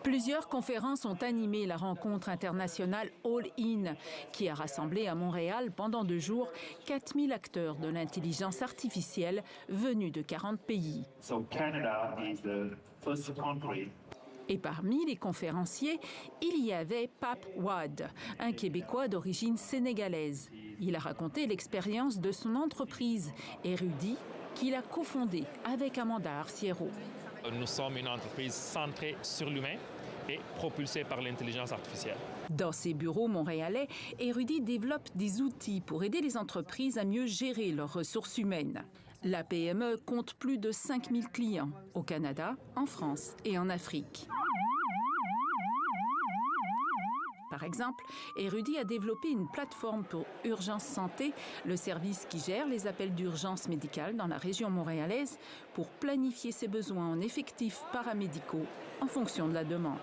Plusieurs conférences ont animé la rencontre internationale All In, qui a rassemblé à Montréal pendant 2 jours 4000 acteurs de l'intelligence artificielle venus de 40 pays. Et parmi les conférenciers, il y avait Pape Wade, un Québécois d'origine sénégalaise. Il a raconté l'expérience de son entreprise, Érudit, qu'il a cofondée avec Amanda Arciero. Nous sommes une entreprise centrée sur l'humain et propulsée par l'intelligence artificielle. Dans ses bureaux montréalais, Érudit développe des outils pour aider les entreprises à mieux gérer leurs ressources humaines. La PME compte plus de 5000 clients au Canada, en France et en Afrique. Par exemple, Érudit a développé une plateforme pour Urgence Santé, le service qui gère les appels d'urgence médicale dans la région montréalaise, pour planifier ses besoins en effectifs paramédicaux en fonction de la demande.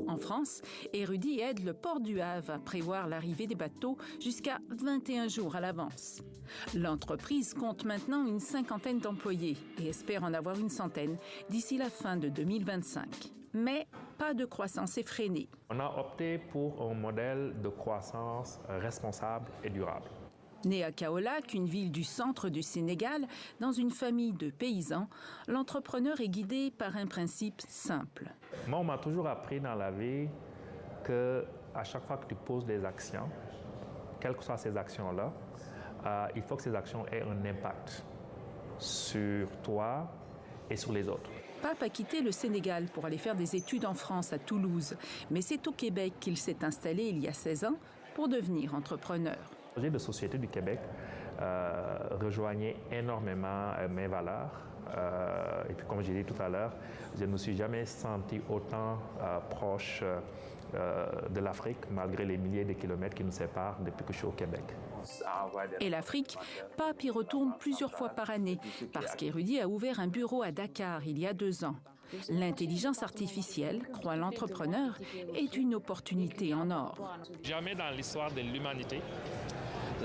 En France, Érudit aide le port du Havre à prévoir l'arrivée des bateaux jusqu'à 21 jours à l'avance. L'entreprise compte maintenant une 50aine d'employés et espère en avoir une centaine d'ici la fin de 2025. Mais pas de croissance effrénée. On a opté pour un modèle de croissance responsable et durable. Né à Kaolack, une ville du centre du Sénégal, dans une famille de paysans, l'entrepreneur est guidé par un principe simple. Moi, on m'a toujours appris dans la vie qu'à chaque fois que tu poses des actions, quelles que soient ces actions-là, il faut que ces actions aient un impact sur toi et sur les autres. Pape a quitté le Sénégal pour aller faire des études en France, à Toulouse. Mais c'est au Québec qu'il s'est installé il y a 16 ans pour devenir entrepreneur. Le projet de société du Québec rejoignait énormément mes valeurs. Et puis, comme j'ai dit tout à l'heure, je ne me suis jamais senti autant proche de l'Afrique, malgré les milliers de kilomètres qui nous séparent depuis que je suis au Québec. Et l'Afrique, Pape y retourne plusieurs fois par année, parce qu'Érudit a ouvert un bureau à Dakar il y a 2 ans. L'intelligence artificielle, croit l'entrepreneur, est une opportunité en or. Jamais dans l'histoire de l'humanité,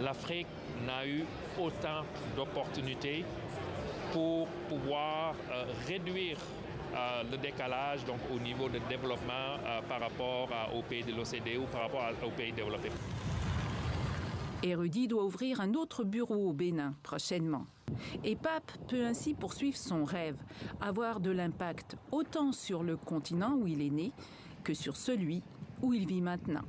l'Afrique n'a eu autant d'opportunités pour pouvoir réduire le décalage donc, au niveau de développement par rapport aux pays de l'OCDE ou par rapport aux pays développés. Érudit doit ouvrir un autre bureau au Bénin prochainement. Et Pape peut ainsi poursuivre son rêve, avoir de l'impact autant sur le continent où il est né que sur celui où il vit maintenant.